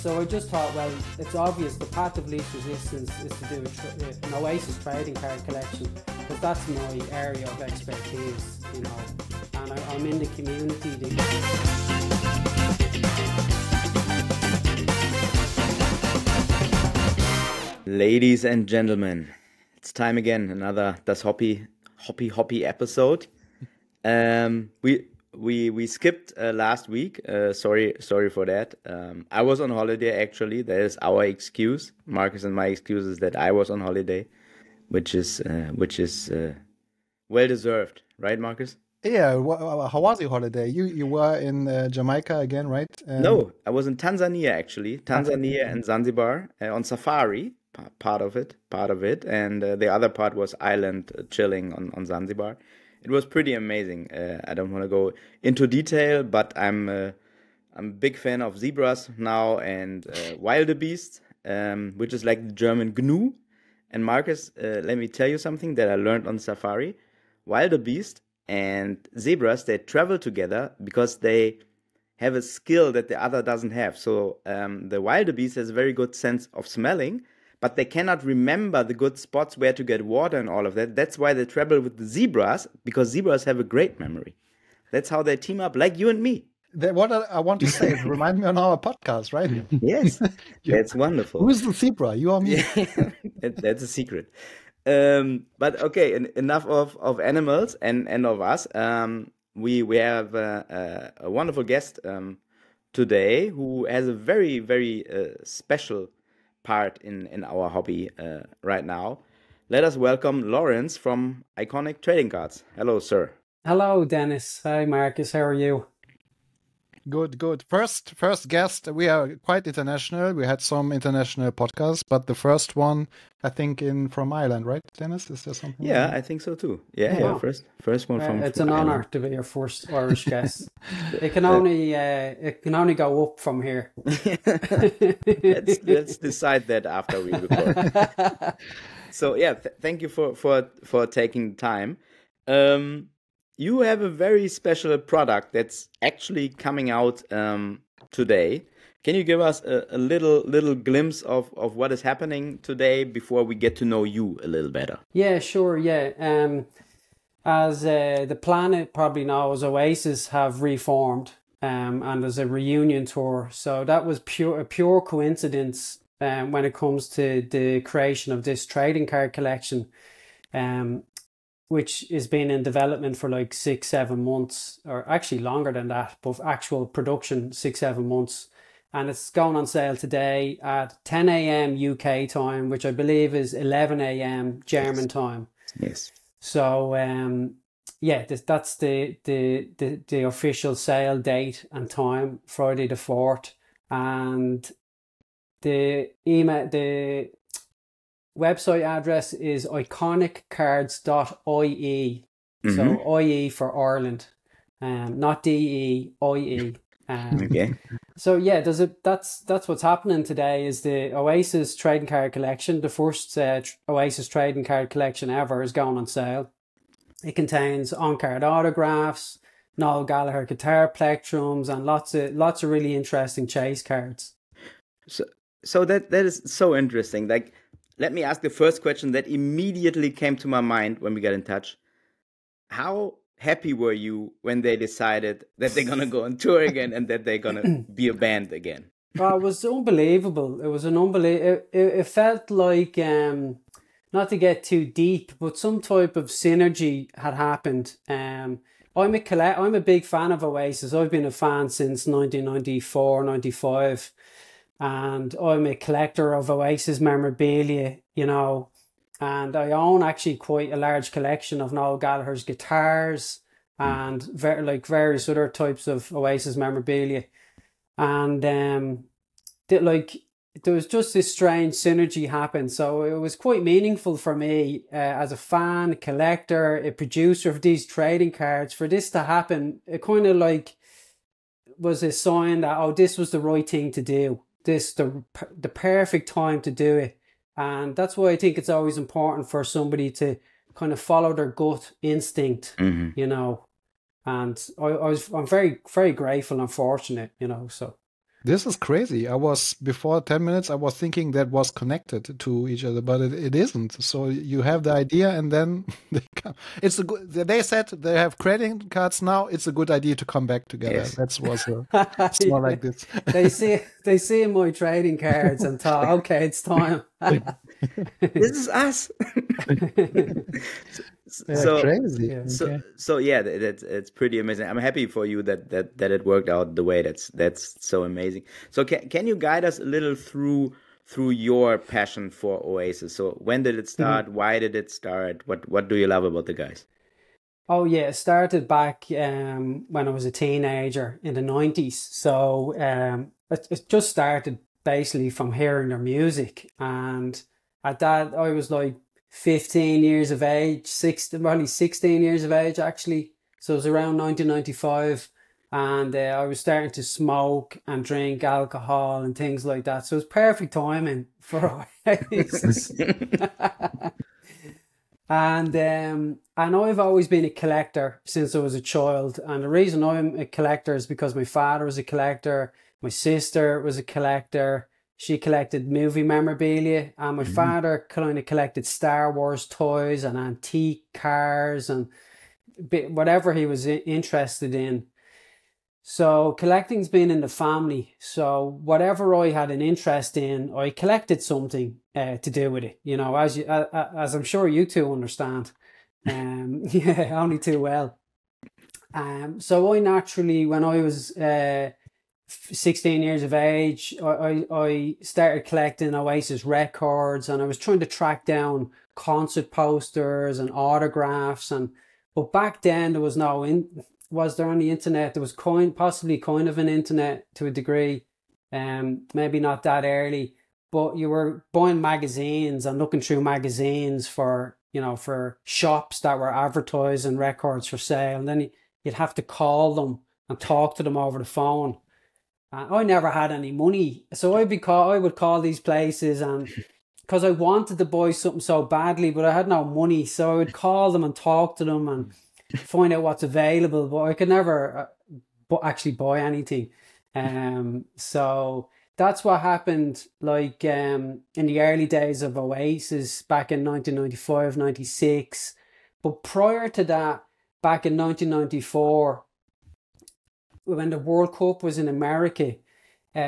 So I just thought, well, it's obvious the path of least resistance is to do an Oasis trading card collection, because that's my area of expertise, you know, and I'm in the community. Ladies and gentlemen, it's time again, another Das Hobby episode. We skipped last week. Sorry for that. I was on holiday actually. That is our excuse. Marcus and my excuse is that I was on holiday, which is well deserved, right, Marcus? Yeah. How was your holiday? You were in Jamaica again, right? No, I was in Tanzania actually. Tanzania and Zanzibar on safari. Part of it, and the other part was island chilling on Zanzibar. It was pretty amazing. I don't want to go into detail, but I'm a big fan of zebras now and wildebeest, which is like the German gnu. And Marcus, let me tell you something that I learned on safari. Wildebeest and zebras, they travel together because they have a skill that the other doesn't have. So the wildebeest has a very good sense of smelling, but they cannot remember the good spots where to get water and all of that. That's why they travel with the zebras, because zebras have a great memory. That's how they team up, like you and me. What I want to say is remind me on our podcast, right? Yes, that's wonderful. Who's the zebra? You or me? That's a secret. But okay, enough of animals and of us. We have a wonderful guest today who has a very, very special part in our hobby right now. Let us welcome Laurence from Iconic Trading Cards. Hello, sir. Hello, Dennis. Hi, Marcus. How are you? Good. First guest. We are quite international. We had some international podcasts, but the first one, I think, from Ireland, right, Dennis? Is there something? Yeah, I think so too. Yeah. Wow. First one from. It's an honor to be your first Irish guest. It can only go up from here. let's decide that after we record. So yeah, thank you for taking the time. You have a very special product that's actually coming out today. Can you give us a little glimpse of what is happening today before we get to know you a little better? Yeah, sure. Yeah. As the planet probably knows, Oasis have reformed, and there's a reunion tour. So that was a pure coincidence when it comes to the creation of this trading card collection. Which has been in development for like 6-7 months, or actually longer than that, but actual production 6-7 months. And it's going on sale today at 10 a.m. UK time, which I believe is 11 a.m. German time. Yes. So that's the official sale date and time, Friday the 4th. And the website address is iconiccards.ie. Mm-hmm. So IE for Ireland, not DE, IE. Okay. So yeah, that's what's happening today. Is the Oasis trading card collection, the first Oasis trading card collection ever, is going on sale. It contains on-card autographs, Noel Gallagher guitar plectrums, and lots of really interesting chase cards. So that is so interesting. Like, let me ask the first question that immediately came to my mind when we got in touch. How happy were you when they decided that they're going to go on tour again and that they're going to be a band again? Well, it was unbelievable. It was it felt like, not to get too deep, but some type of synergy had happened. I'm a big fan of Oasis. I've been a fan since 1994, 95. And I'm a collector of Oasis memorabilia, you know, and I own actually quite a large collection of Noel Gallagher's guitars and various other types of Oasis memorabilia. And there was just this strange synergy happened. So it was quite meaningful for me as a fan, a collector, a producer of these trading cards, for this to happen. It kind of like was a sign that, this was the right thing to do. The perfect time to do it. And that's why I think it's always important for somebody to kind of follow their gut instinct, you know. And I'm very, very grateful and fortunate, you know. So This is crazy. I was before 10 minutes, I was thinking that was connected to each other, but it isn't. So you have the idea and then they come. It's a good, they said they have credit cards now. It's a good idea to come back together. Yes. That's was it's more like this. They see my trading cards and thought, okay, it's time. This is us. Yeah, crazy. Yeah. So yeah, it's pretty amazing. I'm happy for you that it worked out the way. That's so amazing. So can you guide us a little through your passion for Oasis? So when did it start? Why did it start? What do you love about the guys? Oh yeah, it started back when I was a teenager in the 90s. So it just started basically from hearing their music, and at that I was like 15 years of age, probably 16 years of age actually. So it was around 1995, and I was starting to smoke and drink alcohol and things like that. So it was perfect timing for Oasis. And I've always been a collector since I was a child. And the reason I'm a collector is because my father was a collector, my sister was a collector. She collected movie memorabilia, and my father kind of collected Star Wars toys and antique cars and whatever he was interested in. So collecting's been in the family. So whatever I had an interest in, I collected something to do with it. You know, as I'm sure you two understand. Yeah, only too well. So I naturally, when I was 16 years of age, I started collecting Oasis records, and I was trying to track down concert posters and autographs. But back then there was was there on the internet? There was possibly kind of an internet to a degree, maybe not that early, but you were buying magazines and looking through magazines for shops that were advertising records for sale, and then you'd have to call them and talk to them over the phone. I never had any money, so I would call these places, and because I wanted to buy something so badly, but I had no money, so I would call them and talk to them and find out what's available, but I could never actually buy anything. So that's what happened, like in the early days of Oasis back in 1995, 96. But prior to that, back in 1994, when the World Cup was in America,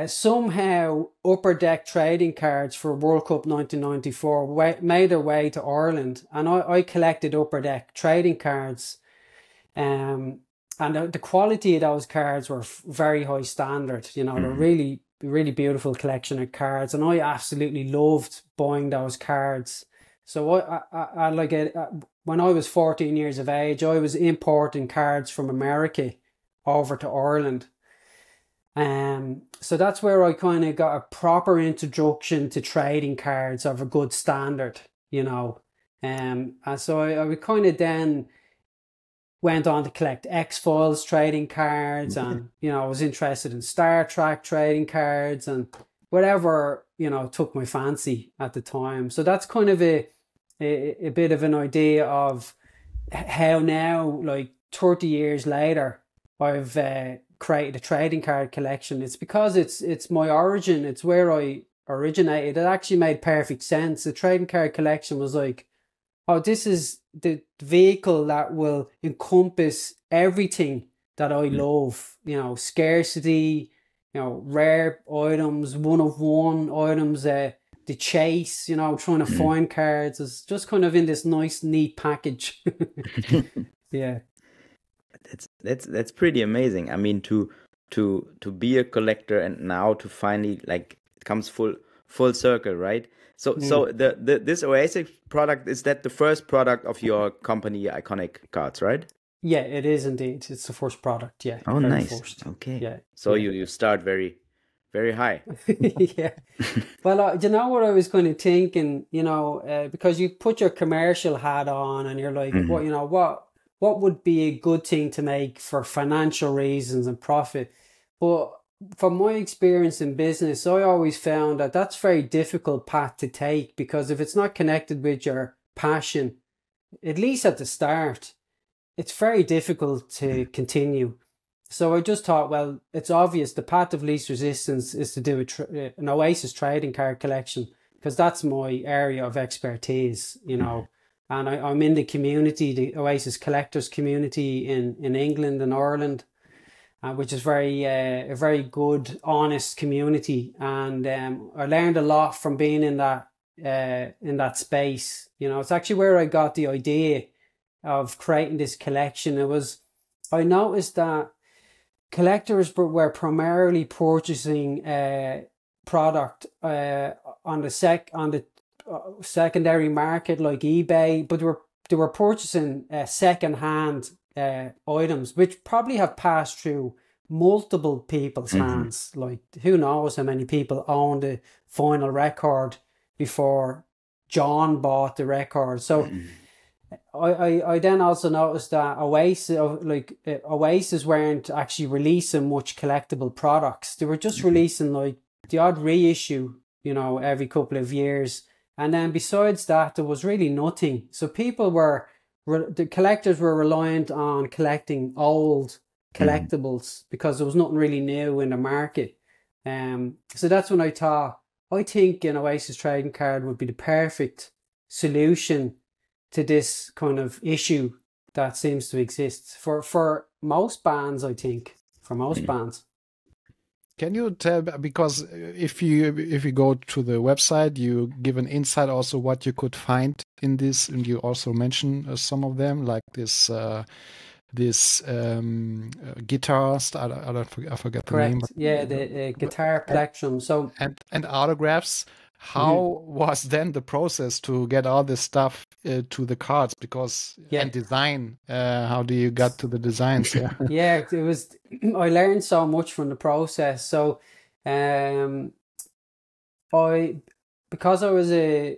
somehow Upper Deck trading cards for World Cup 1994 made their way to Ireland, and I collected Upper Deck trading cards, and the quality of those cards were very high standard. You know, they're really, really beautiful collection of cards, and I absolutely loved buying those cards. So I like it. When I was 14 years of age, I was importing cards from America over to Ireland. So that's where I kind of got a proper introduction to trading cards of a good standard, you know. And so I would kind of then went on to collect X-Files trading cards, and, you know, I was interested in Star Trek trading cards and whatever, you know, took my fancy at the time. So that's kind of a bit of an idea of how now, like 30 years later, I've created a trading card collection. It's because it's my origin. It's where I originated. It actually made perfect sense. The trading card collection was like, oh, this is the vehicle that will encompass everything that I love. You know, scarcity, you know, rare items, one of one items, the chase, you know, trying to find cards. It's just kind of in this nice, neat package. Yeah. That's pretty amazing. I mean, to be a collector and now to finally, like, it comes full circle, right? So this Oasis product, is that the first product of your company, Iconic Cards, right? Yeah, it is indeed. It's the first product. Yeah. Oh, nice. First. Okay. Yeah. So you start very, very high. Yeah. Well, you know what I was kind of thinking, you know, because you put your commercial hat on and you're like, what, you know, what would be a good thing to make for financial reasons and profit? But from my experience in business, I always found that that's a very difficult path to take, because if it's not connected with your passion, at least at the start, it's very difficult to continue. So I just thought, well, it's obvious the path of least resistance is to do an Oasis trading card collection, because that's my area of expertise, you know. And I'm in the community, the Oasis collectors community in England and Ireland, which is a very good, honest community. And I learned a lot from being in that space. You know, it's actually where I got the idea of creating this collection. I noticed that collectors were primarily purchasing product on the secondary market like eBay, but they were purchasing second-hand items, which probably have passed through multiple people's hands. Like, who knows how many people own the vinyl record before John bought the record. So I then also noticed that Oasis weren't actually releasing much collectible products. They were just releasing like the odd reissue, you know, every couple of years. And then besides that, there was really nothing. So the collectors were reliant on collecting old collectibles because there was nothing really new in the market. So that's when I thought, I think an Oasis trading card would be the perfect solution to this kind of issue that seems to exist for most bands, I think. For most bands. Can you tell, because if you go to the website, you give an insight also what you could find in this, and you also mention some of them, like this guitars. I forget the name. Yeah, the guitar plectrum. So and autographs. How was then the process to get all this stuff to the cards? Because and design, how do you get to the designs? Yeah, yeah, it was. I learned so much from the process. So, because I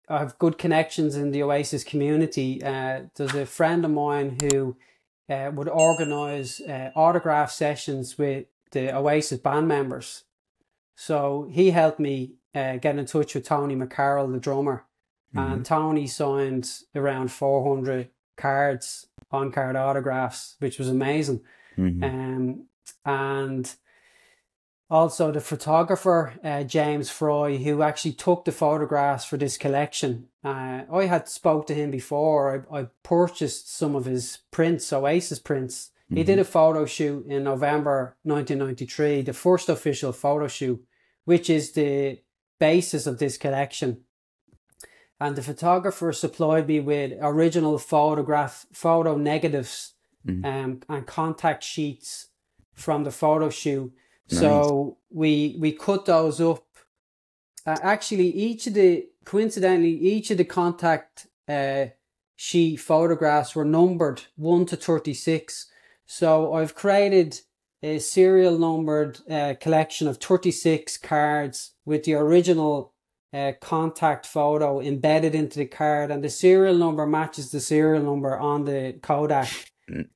have good connections in the Oasis community. There's a friend of mine who would organise autograph sessions with the Oasis band members. So he helped me get in touch with Tony McCarroll, the drummer. And Tony signed around 400 cards, on-card autographs, which was amazing. And also the photographer, James Fry, who actually took the photographs for this collection. I had spoke to him before. I purchased some of his prints, Oasis prints. He did a photo shoot in November 1993, the first official photo shoot, which is the basis of this collection. And the photographer supplied me with original photo negatives and contact sheets from the photo shoot. Nice. So we cut those up. Actually, coincidentally, each of the contact sheet photographs were numbered 1 to 36. So I've created a serial numbered collection of 36 cards with the original contact photo embedded into the card, and the serial number matches the serial number on the Kodak.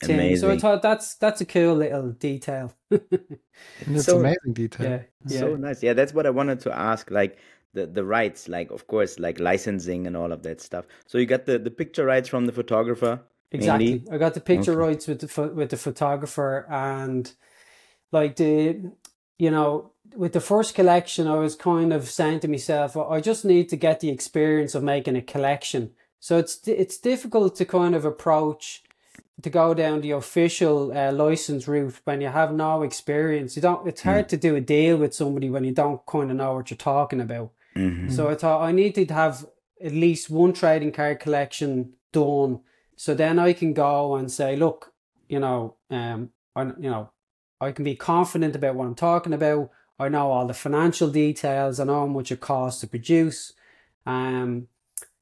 Amazing. So I thought that's a cool little detail. It's so amazing detail. Yeah. So nice. Yeah, that's what I wanted to ask. Like the rights, like of course, like licensing and all of that stuff. So you got the picture rights from the photographer. Exactly. Mainly? I got the picture rights with the photographer, and like with the first collection, I was kind of saying to myself, I just need to get the experience of making a collection. So it's difficult to kind of to go down the official license route when you have no experience. It's hard to do a deal with somebody when you don't kind of know what you're talking about. So I thought I needed to have at least one trading card collection done. So then I can go and say, look, I can be confident about what I'm talking about. I know all the financial details. I know how much it costs to produce.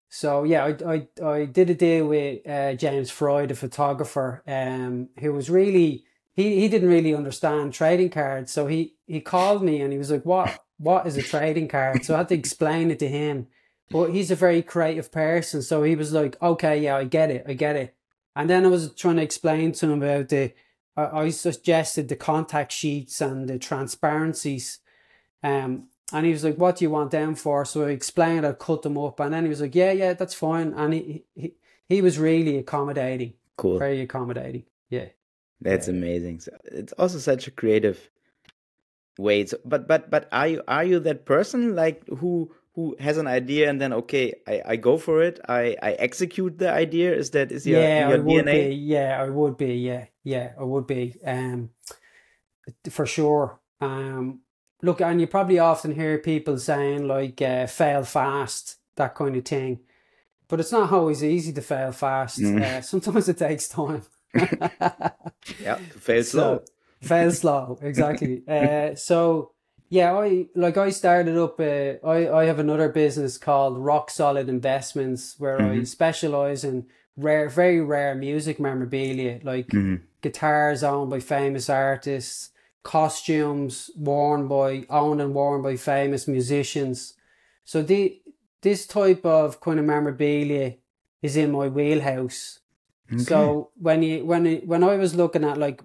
So yeah, I did a deal with James Fry, the photographer, who was really he didn't really understand trading cards. So he called me and he was like, "What is a trading card?" So I had to explain it to him. But he's a very creative person, so he was like, "Okay, yeah, I get it." And then I was trying to explain to him about I suggested the contact sheets and the transparencies. And he was like, "What do you want them for?" So I explained, I cut them up. And then he was like, yeah, that's fine. And he was really accommodating. Cool. Very accommodating. Yeah. That's amazing. So it's also such a creative way. So, but are you that person like who has an idea and then okay, I go for it. I execute the idea. Is your in Yeah, your I would be. DNA? Yeah, I would be. Yeah, yeah, I would be. For sure. Look, and you probably often hear people saying like fail fast, that kind of thing. But it's not always easy to fail fast. Mm. Sometimes it takes time. Yeah, to fail So slow. fail slow, exactly. So yeah, I started up. I have another business called Rock Solid Investments where I Hmm. specialize in very rare music memorabilia, like Hmm. guitars owned by famous artists, costumes owned and worn by famous musicians. So this type of kind of memorabilia is in my wheelhouse. Okay. So when I was looking at like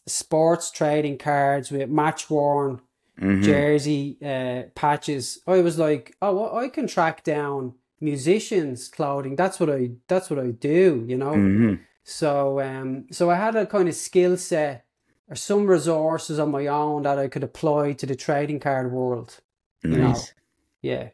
sports trading cards with match worn Hmm. jersey patches, I was like, oh, well, I can track down musicians' clothing. That's what I do, you know. Hmm. So I had a kind of skill set or some resources on my own that I could apply to the trading card world, you know. Nice. Yeah.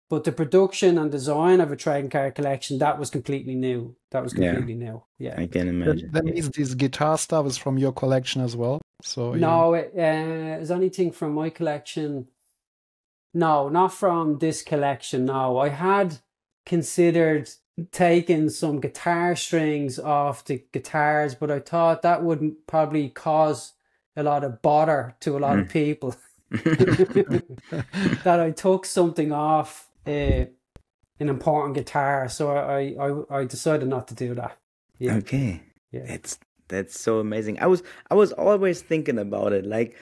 But the production and design of a trading card collection, that was completely new. That was Yeah, completely new. Yeah. I can That, imagine. that Yeah. means this guitar stuff is from your collection as well. So you, No, is anything from my collection? No, not from this collection. No, I had considered taking some guitar strings off the guitars, but I thought that would probably cause a lot of bother to a lot of Mm. people. That I took something off an important guitar, so I decided not to do that. Yeah, Okay. yeah. That's so amazing. I was always thinking about it. Like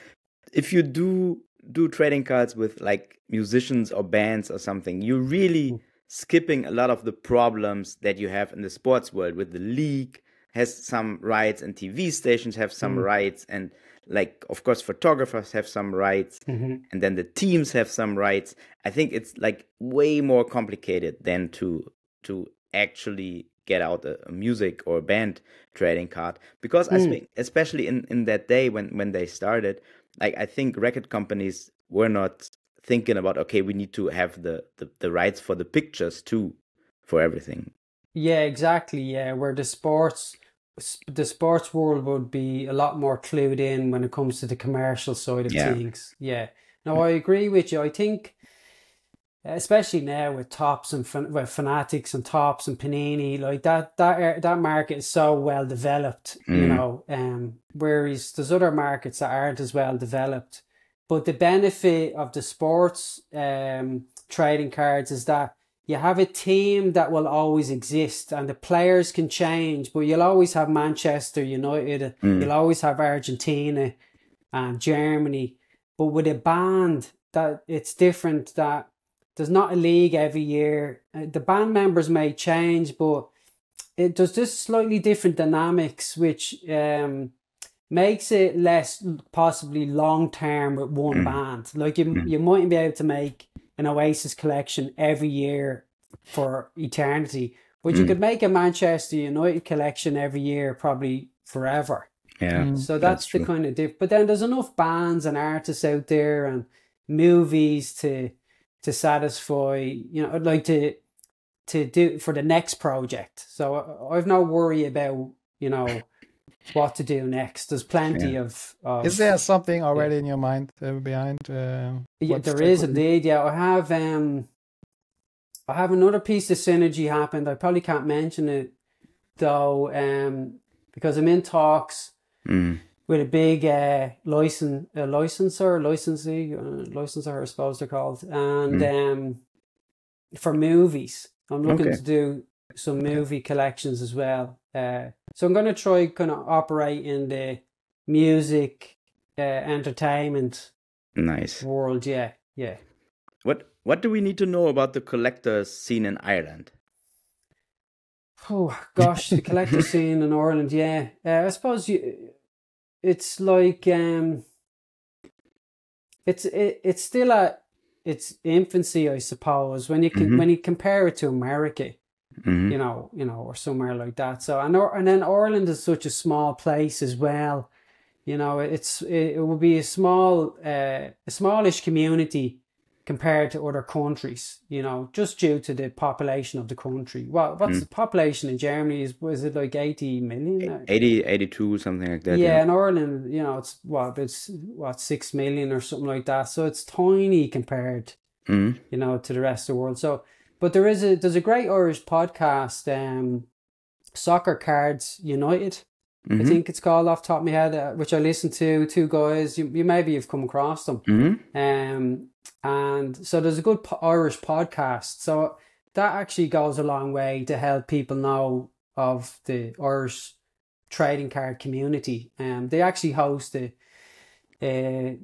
if you do trading cards with like musicians or bands or something, you're really skipping a lot of the problems that you have in the sports world with the league has some rights and TV stations have some Mm. rights and like of course photographers have some rights Hmm. and then the teams have some rights. I think it's like way more complicated than to actually get out a music or band trading card because I Mm. think especially in that day when they started, like I think record companies were not thinking about okay we need to have the rights for the pictures too for everything. Yeah, exactly. Yeah, where the sports world would be a lot more clued in when it comes to the commercial side of Yeah. things. Yeah. No, I agree with you. I think, especially now with Tops and with Fanatics and Tops and Panini, like that market is so well developed, you Mm, know. Whereas there's other markets that aren't as well developed. But the benefit of the sports trading cards is that you have a team that will always exist and the players can change, but you'll always have Manchester United, mm, you'll always have Argentina and Germany. But with a band, that it's different, that there's not a league every year. The band members may change, but there's just slightly different dynamics, which makes it less possibly long term with one mm, band. Like you, mm, you mightn't be able to make an Oasis collection every year for eternity, but you mm. could make a Manchester United collection every year, probably forever. Yeah, mm, So that's that's the true. kind of diff. But then there's enough bands and artists out there and movies to satisfy, like to do for the next project. So I've no worry about what to do next. There's Yeah. plenty of is there something yeah. already in your mind behind Yeah, what there step is would be? indeed. Yeah, I have another piece of synergy happened. I probably can't mention it though, because I'm in talks Mm, with a big licensor, I suppose they're called, and mm. for movies, I'm looking Okay. to do some movie collections as well. So I'm going to try kind of operate in the music, entertainment Nice. world. Yeah, yeah. What do we need to know about the collectors scene in Ireland? Oh gosh, the collector scene in Ireland. Yeah, I suppose it's like it's still at its infancy, I suppose. When you Hmm. compare it to America, or somewhere like that. So and then Ireland is such a small place as well. It would be a smallish community compared to other countries, just due to the population of the country. What's the population in Germany? Was it like 80 million? 80, 82, something like that. Yeah, in Ireland, it's 6 million or something like that. So it's tiny compared, to the rest of the world. So, but there's a great Irish podcast, Soccer Cards United, I think it's called off the top of my head, which I listened to. Two guys, you maybe you've come across them. And so there's a good Irish podcast. So that actually goes a long way to help people know of the Irish trading card community. They actually host a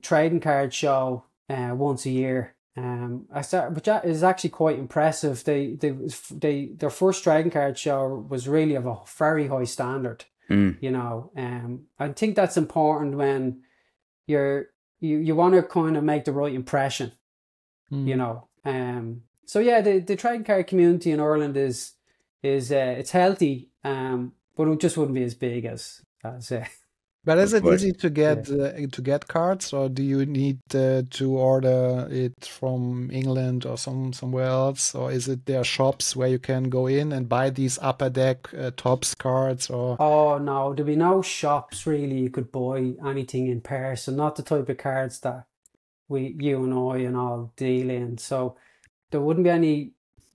trading card show once a year. But that is actually quite impressive. Their first trading card show was really of a very high standard. I think that's important when you want to kind of make the right impression. So yeah, the trading card community in Ireland is it's healthy, but it just wouldn't be as big as But is it easy to get cards, or do you need to order it from England or somewhere else, or is it there shops where you can go in and buy these upper deck tops cards? Or oh no, there'd be no shops really you could buy anything in person. Not the type of cards that you and I and all deal in. So there wouldn't be any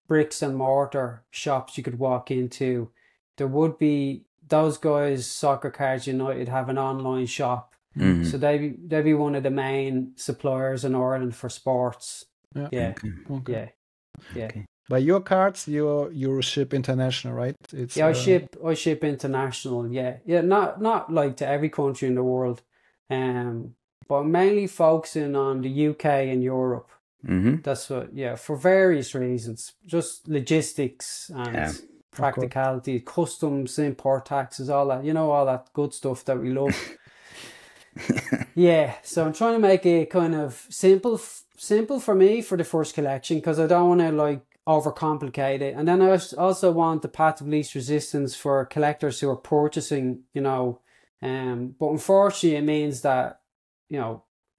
bricks and mortar shops you could walk into. There would be. Those guys, Soccer Cards United, have an online shop. So they'd be one of the main suppliers in Ireland for sports. Yeah. But your cards, you ship international, right? I ship international. Yeah. Not like to every country in the world, but mainly focusing on the UK and Europe. That's what. Yeah, for various reasons, just logistics and. Practicality, customs, import taxes, all that, all that good stuff that we love. Yeah, so I'm trying to make it kind of simple for me for the first collection, because I don't want to overcomplicate it. And then I also want the path of least resistance for collectors who are purchasing, but unfortunately it means that,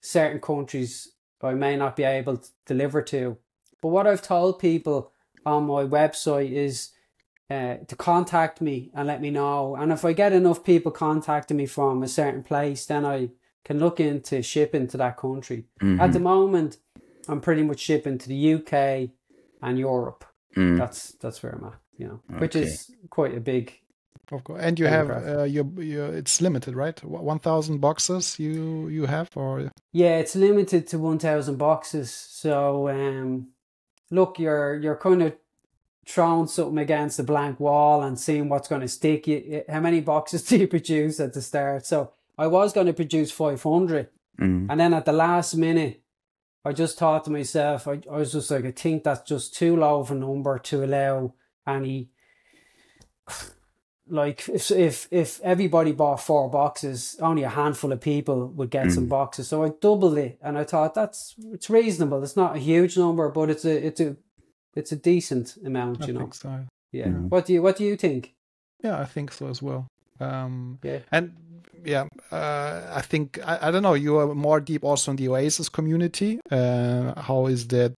certain countries I may not be able to deliver to. But what I've told people on my website is to contact me and let me know. And if I get enough people contacting me from a certain place, then I can look into shipping to that country. At the moment, I'm pretty much shipping to the UK and Europe. That's where I'm at, which is quite a big. Of course, and you have it's limited, right? 1,000 boxes you have, or yeah, it's limited to 1,000 boxes. So look, you're kind of throwing something against a blank wall and seeing what's going to stick. How many boxes do you produce at the start? So I was going to produce 500, and then at the last minute, I just thought to myself, I was just like, I think that's just too low of a number to allow any. Like if everybody bought 4 boxes, only a handful of people would get some boxes. So I doubled it, and I thought it's reasonable. It's not a huge number, but it's a decent amount, I think so. Yeah. What do you think? Yeah, I think so as well. And I think I don't know. You are more deep also in the Oasis community. How is that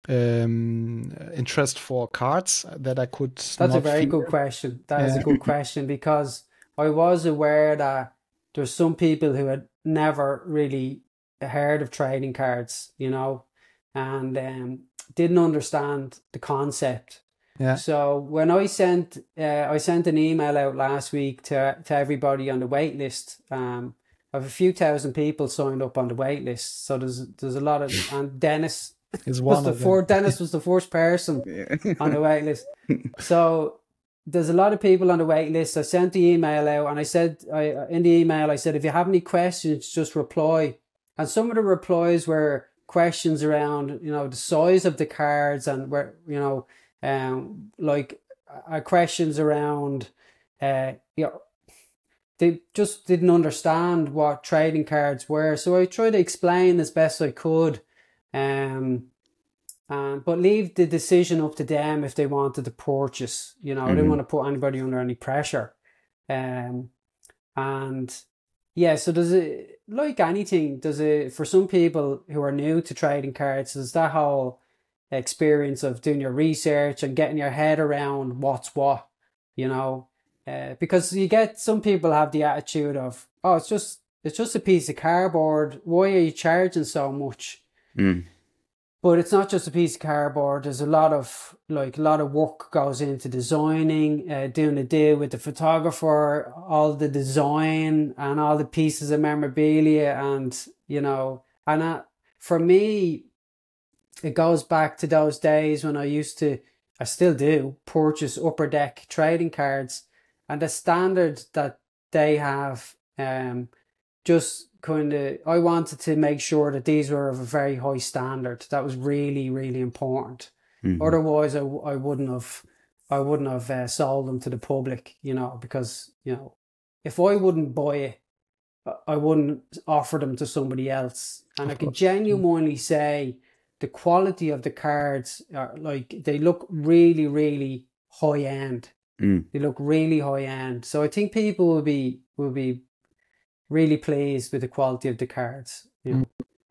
interest for cards that I could? That's a very good question. That is a good question, because I was aware that there's some people who had never really heard of trading cards, and didn't understand the concept. Yeah. So when I sent an email out last week to everybody on the wait list, I have a few thousand people signed up on the wait list. So there's a lot of, and Dennis Dennis was the first person on the wait list. So there's a lot of people on the wait list. I sent the email out, and I said, in the email, I said, if you have any questions, just reply. And some of the replies were questions around, the size of the cards, and where, questions around, they just didn't understand what trading cards were. So I tried to explain as best I could. And But leave the decision up to them if they wanted to purchase. You know, I didn't want to put anybody under any pressure. And yeah, so does it, like anything, does it, for some people who are new to trading cards, there's that whole experience of doing your research and getting your head around what's what, you know, because you get, some people have the attitude of, oh, it's just a piece of cardboard. Why are you charging so much? But it's not just a piece of cardboard. There's a lot of work goes into designing, doing a deal with the photographer, all the design and all the pieces of memorabilia, and you know, and for me, it goes back to those days when I still do purchase upper deck trading cards, and the standard that they have, just kind of, I wanted to make sure that these were of a very high standard. That was really, really important. Otherwise, I wouldn't have sold them to the public, you know, because, you know, if I wouldn't buy it, I wouldn't offer them to somebody else. And I can genuinely say the quality of the cards are like, they look really, really high end. They look really high end. So I think people will be really pleased with the quality of the cards. You know?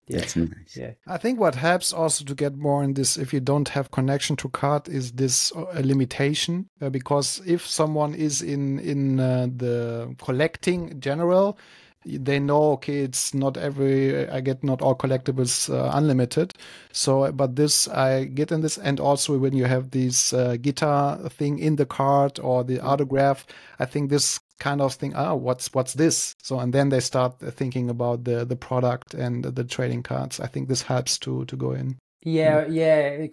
That's nice. Yeah. I think what helps also to get more in this, if you don't have connection to card, is this limitation. Because if someone is in the collecting general, they know, okay, it's not I get not all collectibles unlimited. So, but this, I get in this. And also when you have this guitar thing in the card or the autograph, I think this kind of thing, what's this? So, and then they start thinking about the product and the trading cards. I think this helps to go in. Yeah.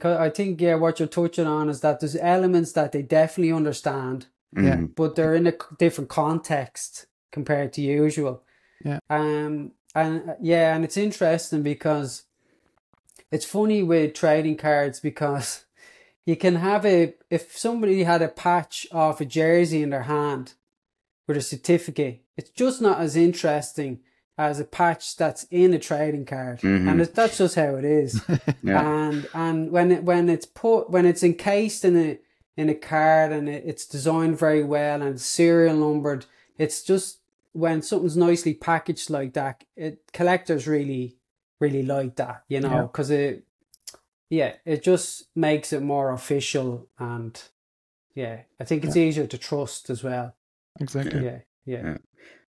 I think, what you're touching on is that there's elements that they definitely understand, but they're in a different context compared to usual. Yeah. And it's interesting because it's funny with trading cards, because you can have if somebody had a patch off a jersey in their hand with a certificate, it's just not as interesting as a patch that's in a trading card. And that's just how it is. And when it's encased in a card and it's designed very well and it's serial numbered, it's just, when something's nicely packaged like that, collectors really, really like that, you know, because it just makes it more official, and I think it's easier to trust as well. Exactly. Yeah.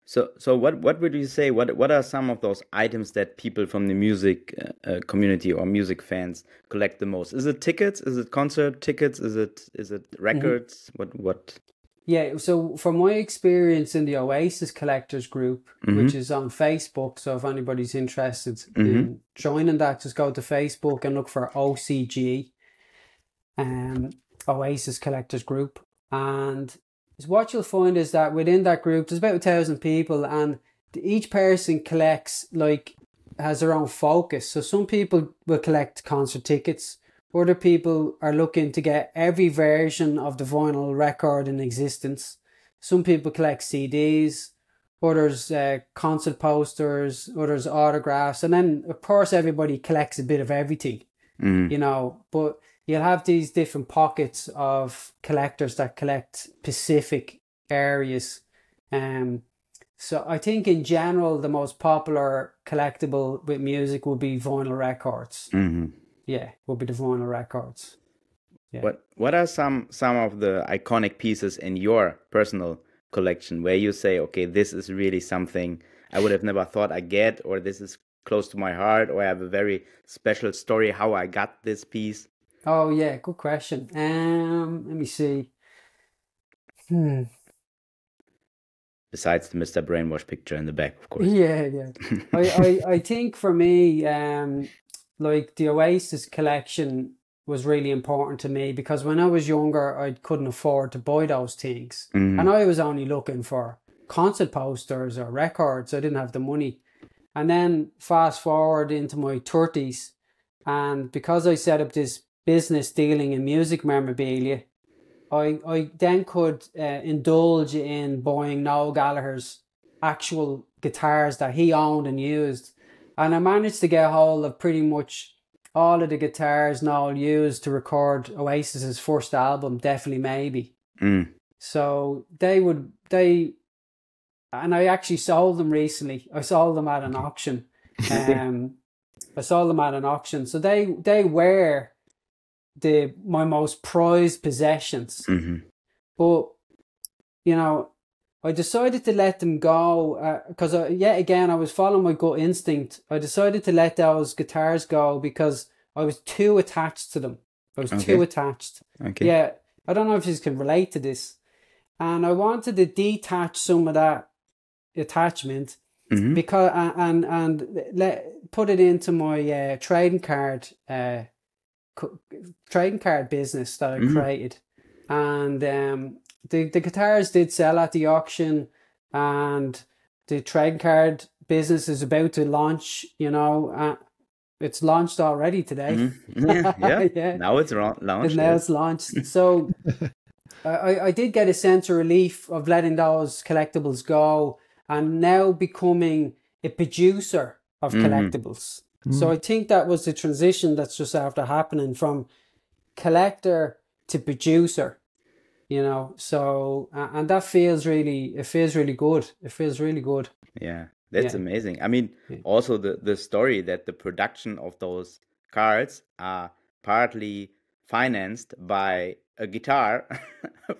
So what would you say? What are some of those items that people from the music community or music fans collect the most? Is it tickets? Is it concert tickets? Is it records? What? Yeah, so from my experience in the Oasis collectors group, which is on Facebook, so if anybody's interested in joining that, just go to Facebook and look for OCG, Oasis collectors group. And what you'll find is that within that group, there's about 1,000 people, and each person collects, has their own focus. So some people will collect concert tickets. Other people are looking to get every version of the vinyl record in existence. Some people collect CDs, others concert posters, others autographs. And then, of course, everybody collects a bit of everything, you know. But you'll have these different pockets of collectors that collect specific areas. So I think in general, the most popular collectible with music would be vinyl records. Yeah, will be the vinyl records. Yeah. What are some of the iconic pieces in your personal collection where you say, okay, this is really something I would have never thought I'd get, or this is close to my heart, or I have a very special story how I got this piece? Oh yeah, good question. Let me see. Besides the Mr. Brainwash picture in the back, of course. Yeah. I think for me, the Oasis collection was really important to me, because when I was younger, I couldn't afford to buy those things. And I was only looking for concert posters or records. I didn't have the money. And then fast forward into my 30s, and because I set up this business dealing in music memorabilia, I then could indulge in buying Noel Gallagher's actual guitars that he owned and used. And I managed to get a hold of pretty much all of the guitars Noel used to record Oasis's first album, Definitely Maybe. So and I actually sold them recently. I sold them at an auction. I sold them at an auction. So they were my most prized possessions. But, you know, I decided to let them go because, yet again, I was following my gut instinct. I decided to let those guitars go because I was too attached to them. I was too attached. Okay. Yeah, I don't know if you can relate to this. And I wanted to detach some of that attachment because put it into my trading card business that I created. And the guitars did sell at the auction, and the trading card business is about to launch. You know, it's launched already today. Yeah. Now it's launched. Now it's launched. So I did get a sense of relief of letting those collectibles go and now becoming a producer of collectibles. So I think that was the transition that's just after happening from collector to producer, you know. So and that feels really good. It feels really good. Yeah, that's amazing. I mean, also the story that the production of those cards are partly financed by a guitar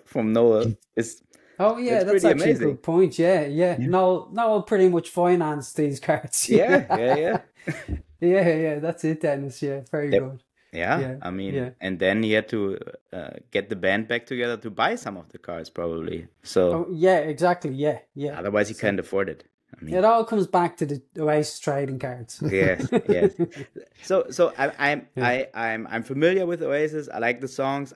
from Noel is that's actually amazing. A good point. Yeah. Noel pretty much financed these cards. Yeah. That's it, Dennis. Yeah, very good. Yeah, I mean, and then he had to get the band back together to buy some of the cards, probably. So exactly. Yeah. Otherwise, he can't afford it. I mean, it all comes back to the Oasis trading cards. Yes. So I'm familiar with Oasis. I like the songs.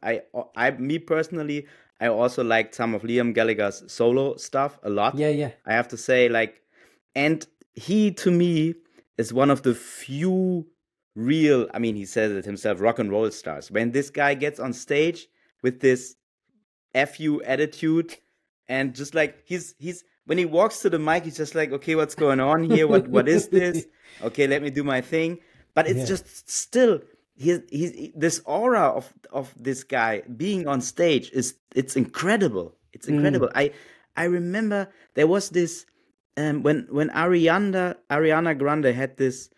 Me personally, I also liked some of Liam Gallagher's solo stuff a lot. Yeah. I have to say, and he to me is one of the few real, I mean, he says it himself, rock and roll stars. When this guy gets on stage with this FU attitude, and just like he's when he walks to the mic, he's just like, okay, what's going on here? What is this? Okay, let me do my thing. But it's just still he's this aura of this guy being on stage it's incredible. It's incredible. I remember there was this when Ariana Grande had this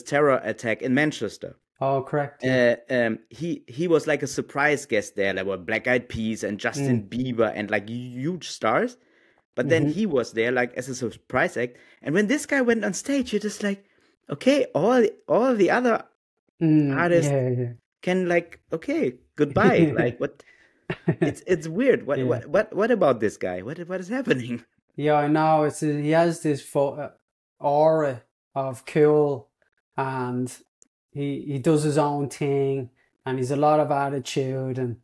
terror attack in Manchester. Oh, correct. He was like a surprise guest there. There were Black Eyed Peas and Justin Bieber and like huge stars. But then he was there like as a surprise act. And when this guy went on stage, you're just like, okay, all the other artists can like, okay, goodbye. Like what? It's weird. What about this guy? What is happening? Yeah, I know. He has this aura of cool, and he does his own thing, and he's a lot of attitude, and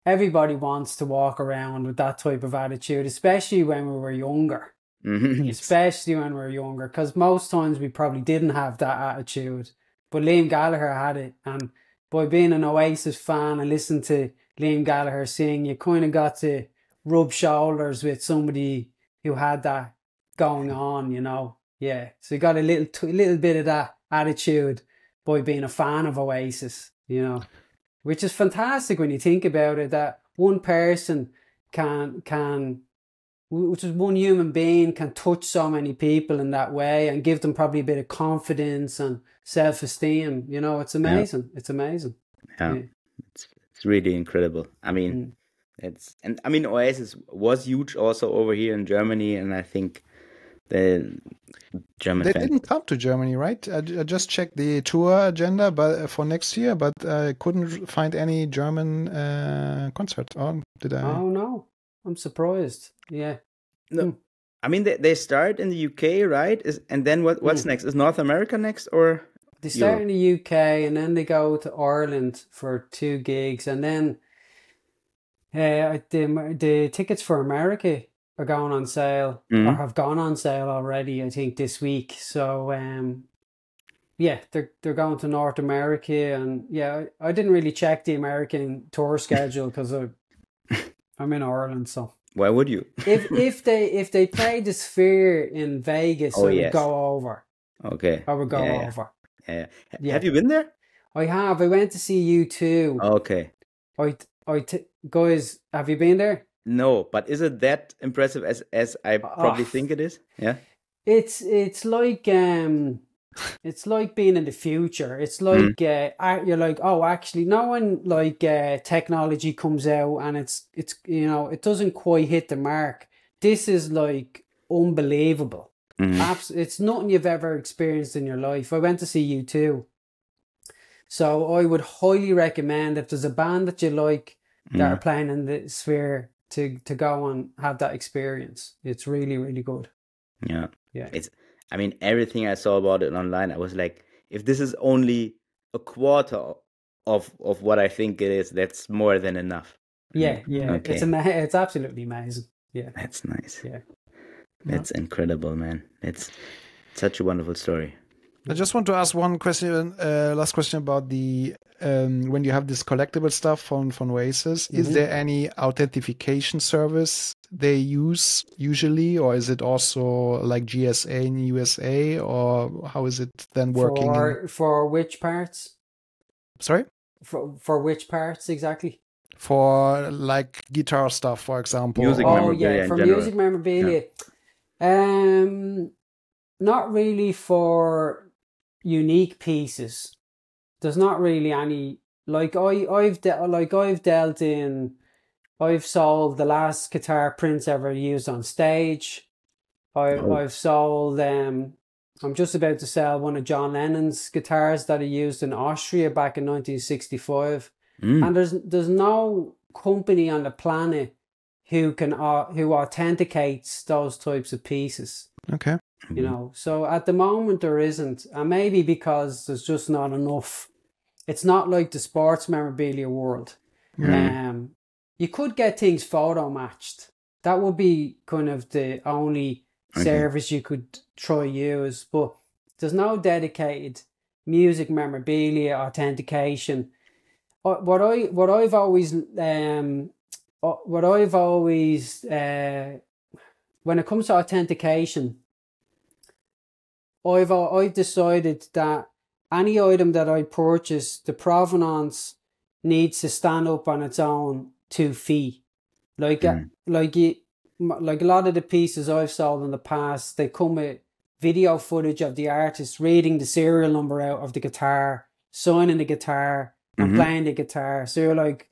everybody wants to walk around with that type of attitude, especially when we were younger. Especially when we were younger, because most times we probably didn't have that attitude, but Liam Gallagher had it, and by being an Oasis fan and listening to Liam Gallagher sing, you kind of got to rub shoulders with somebody who had that going on, you know. Yeah, so you got a little bit of that attitude by being a fan of Oasis, you know, which is fantastic when you think about it, that one person which is one human being, can touch so many people in that way and give them probably a bit of confidence and self-esteem. You know, it's amazing. It's amazing. Yeah. It's really incredible. I mean, Oasis was huge also over here in Germany, and I think the German they fans didn't come to Germany, right? I just checked the tour agenda for next year, but I couldn't find any German concert. Or did I? Oh no, I'm surprised. Yeah. No, I mean they start in the UK, right? And then what's next? Is North America next, or they start in the UK and then they go to Ireland for 2 gigs, and then the tickets for America are going on sale or have gone on sale already, I think, this week. So they're going to North America, and I didn't really check the American tour schedule because I'm in Ireland, so. Why would you? if they played the Sphere in Vegas, I would go over. Okay. I would go over. Yeah. Have you been there? I have. I went to see you too. Okay. Guys, have you been there? No, but is it that impressive as I probably think it is? Yeah. It's like it's like being in the future. It's like you're like, oh, actually, now when like technology comes out and it's it doesn't quite hit the mark. This is like unbelievable. It's nothing you've ever experienced in your life. I went to see you too. So I would highly recommend, if there's a band that you like that are playing in the sphere, to go and have that experience. It's really, really good. Yeah. Yeah. I mean, everything I saw about it online, I was like, if this is only a quarter of what I think it is, that's more than enough. Yeah. Okay. It's absolutely amazing. Yeah. That's nice. Yeah. That's incredible, man. It's such a wonderful story. I just want to ask one question, last question about the when you have this collectible stuff from Oasis. Is there any authentication service they use usually, or is it also like GSA in USA, or how is it then working? For which parts? Sorry? For which parts exactly? For like guitar stuff, for example. Music memorabilia for in general. music memorabilia. Not really for unique pieces. There's not really any, like I've sold the last guitar Prince ever used on stage. I've sold I'm just about to sell one of John Lennon's guitars that he used in Austria back in 1965. And there's no company on the planet who authenticates those types of pieces. Okay. So at the moment there isn't, and maybe because there's just not enough. It's not like the sports memorabilia world. You could get things photo matched. That would be kind of the only service you could try use, but there's no dedicated music memorabilia authentication. What I've always when it comes to authentication, I've decided that any item that I purchase, the provenance needs to stand up on its own 2 feet. Like a lot of the pieces I've sold in the past, they come with video footage of the artist reading the serial number out of the guitar, signing the guitar, and playing the guitar. So you're like,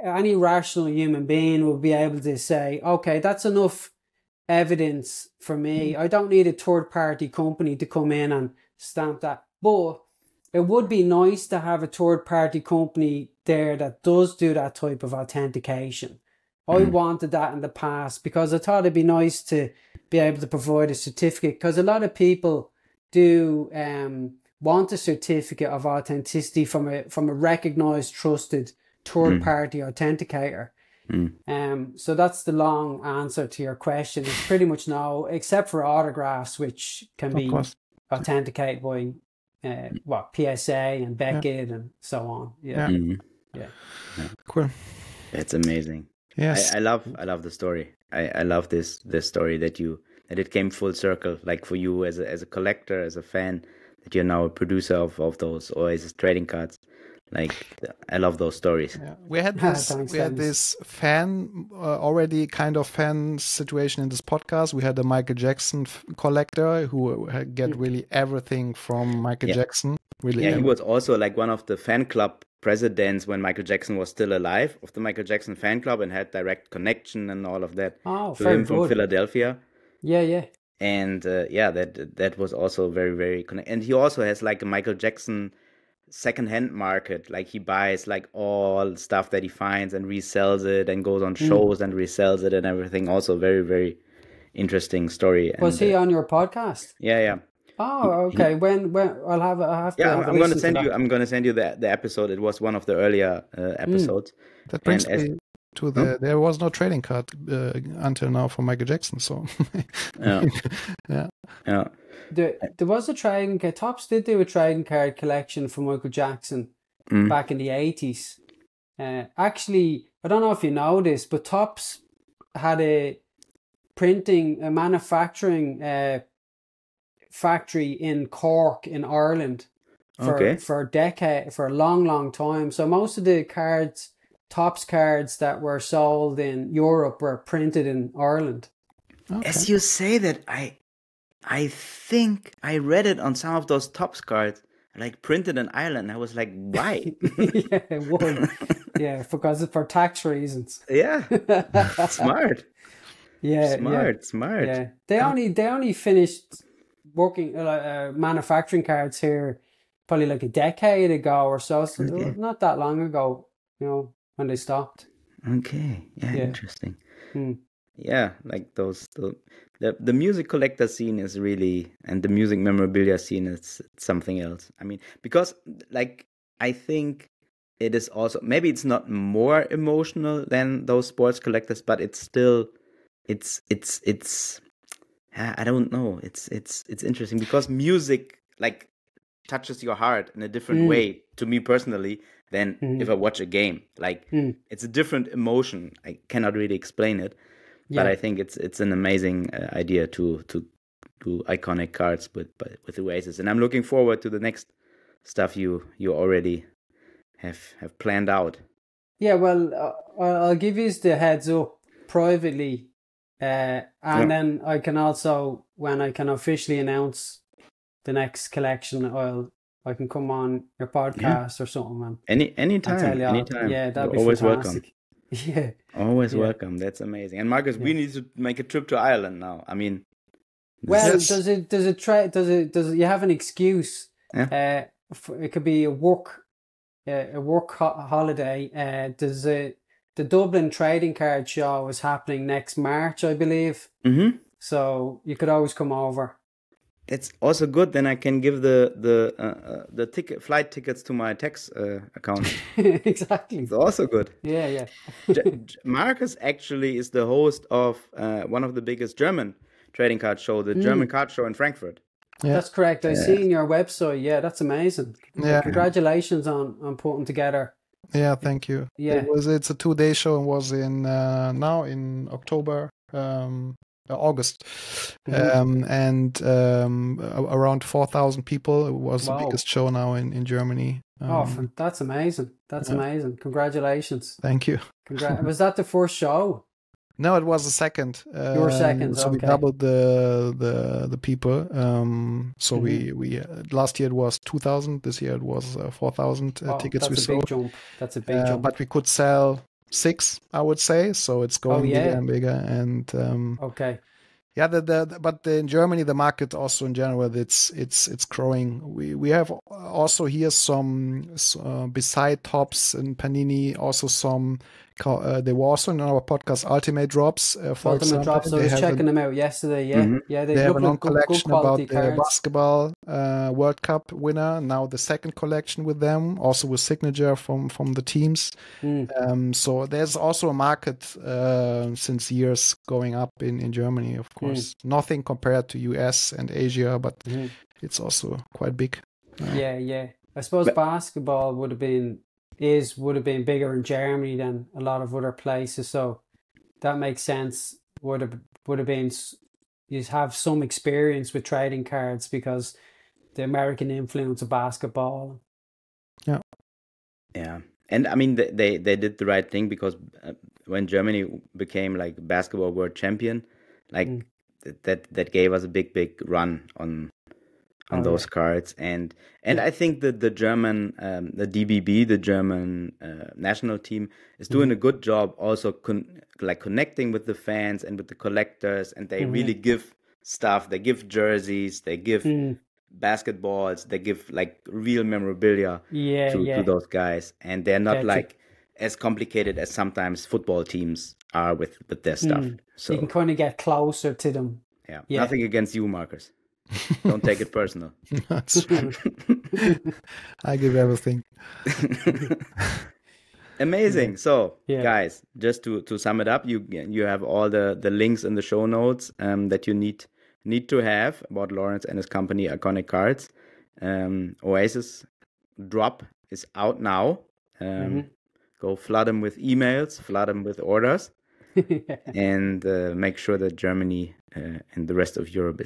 any rational human being will be able to say, okay, that's enough evidence for me. I don't need a third-party company to come in and stamp that. But it would be nice to have a third-party company there that does do that type of authentication. I wanted that in the past because I thought it'd be nice to be able to provide a certificate, because a lot of people do want a certificate of authenticity from a recognized, trusted third-party authenticator. So that's the long answer to your question. It's pretty much no, except for autographs, which can be authenticated by PSA and Beckett and so on. Yeah. Cool. That's amazing. Yes. I love the story. I love this story that it came full circle, like for you as a collector, as a fan, that you're now a producer of those Oasis trading cards. Like, I love those stories. Yeah. We had this fan already kind of fan situation in this podcast. We had a Michael Jackson collector who get really everything from Michael Jackson. Really, he was also like one of the fan club presidents when Michael Jackson was still alive, of the Michael Jackson fan club, and had direct connection and all of that to him from Philadelphia. Yeah. And that was also very, very connected. And he also has like a Michael Jackson second-hand market. Like, he buys like all stuff that he finds and resells it, and goes on shows and resells it and everything. Also very, very interesting story. Was he on your podcast? Yeah. Oh, okay. When I'll have to. I'm going to send you. I'm going to send you the episode. It was one of the earlier episodes. That brings me to there was no trading card until now for Michael Jackson. So yeah. There was a trading card. Topps did do a trading card collection for Michael Jackson back in the 80s. Actually, I don't know if you know this, but Topps had a manufacturing factory in Cork in Ireland Okay. for a decade, for a long time. So most of the Topps cards that were sold in Europe were printed in Ireland. Okay. As you say that, I think I read it on some of those Topps cards, like printed in Ireland. I was like, why? Yeah, it would. Yeah, because for tax reasons. Yeah, smart, Yeah, smart. yeah. They only finished working manufacturing cards here probably like a decade ago or so. So Okay. not that long ago, when they stopped. Okay, yeah, Yeah. interesting. Hmm. Yeah, like the music collector scene is really, and the music memorabilia scene is something else. I mean, because like I think it is also, maybe it's not more emotional than those sports collectors, but it's still it's I don't know. It's interesting because music like touches your heart in a different way to me personally than if I watch a game. Like it's a different emotion. I cannot really explain it, but Yeah. I think it's an amazing idea to do iconic cards with Oasis, and I'm looking forward to the next stuff you already have planned out. Yeah, well, I'll give you the heads up privately, and then I can also, when I can officially announce the next collection, I can come on your podcast or something, man. Anytime. Yeah, that'd You're be always fantastic. welcome. Yeah, Always Yeah. welcome. That's amazing. And Marcus, we need to make a trip to Ireland now. I mean, well, Yes. does it you have an excuse? Yeah. It could be a work holiday. The Dublin Trading Card Show is happening next March, I believe. So you could always come over. That's also good. Then I can give the flight tickets to my tax account. Exactly. It's also good. Yeah. Marcus actually is the host of one of the biggest German trading card show, the German Card Show in Frankfurt. Yeah. That's correct. I've seen your website. Yeah, that's amazing. Yeah. Congratulations on putting together. Yeah, thank you. Yeah. It's a 2-day show and was in now in October, August, and around 4,000 people. It was the Wow. biggest show now in Germany. That's amazing. That's amazing. Congratulations. Thank you. Was that the first show? No, it was the second. Your second, so we okay. doubled the people. So we last year it was 2,000. This year it was 4,000 tickets we That's a sold. big jump. That's a big jump. But we could sell 6, I would say. So it's going bigger and bigger. And Okay. yeah, but in Germany the market also in general it's growing. We have also here some beside Topps and Panini also some. They were also in our podcast Ultimate Drops. For Ultimate example, Drops. I was checking them out yesterday. Yeah, yeah. they have look a like good collection about quality the cards. basketball World Cup winner. Now the second collection with them, also with signature from the teams. So there's also a market since years going up in Germany. Of course, nothing compared to US and Asia, but it's also quite big. Yeah. I suppose basketball would have been bigger in Germany than a lot of other places, so that makes sense. Would have been you have some experience with trading cards because the American influence of basketball. Yeah, and I mean they did the right thing because when Germany became like basketball world champion, like that gave us a big run on those cards, and I think that the German the DBB, the German national team, is doing a good job also connecting with the fans and with the collectors, and they really give stuff. They give jerseys, they give basketballs, they give like real memorabilia to those guys, and they're not like as complicated as sometimes football teams are with their stuff. So you can kind of get closer to them. Yeah. Nothing against you, Marcus. Don't take it personal. That's right. I give everything. Amazing. So, guys, just to sum it up, you have all the links in the show notes that you need to have about Laurence and his company, Iconic Cards. Oasis drop is out now. Go flood them with emails, flood them with orders, and make sure that Germany and the rest of Europe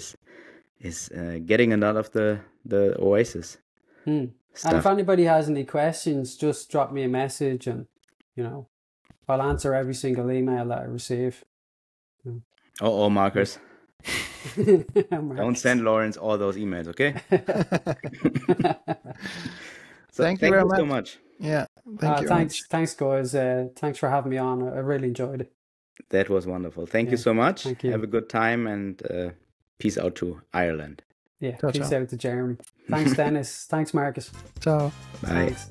is getting a lot of the Oasis. And if anybody has any questions, just drop me a message, and I'll answer every single email that I receive. Oh, Marcus. Don't send Laurence all those emails, okay? Thank you very much. So much. Yeah, thank you. Thanks, guys. Thanks for having me on. I really enjoyed it. That was wonderful. Thank you so much. Thank you. Have a good time, and peace out to Ireland. Yeah, ciao, peace ciao. out to Germany. Thanks, Dennis. Thanks, Marcus. Ciao. Bye. Thanks.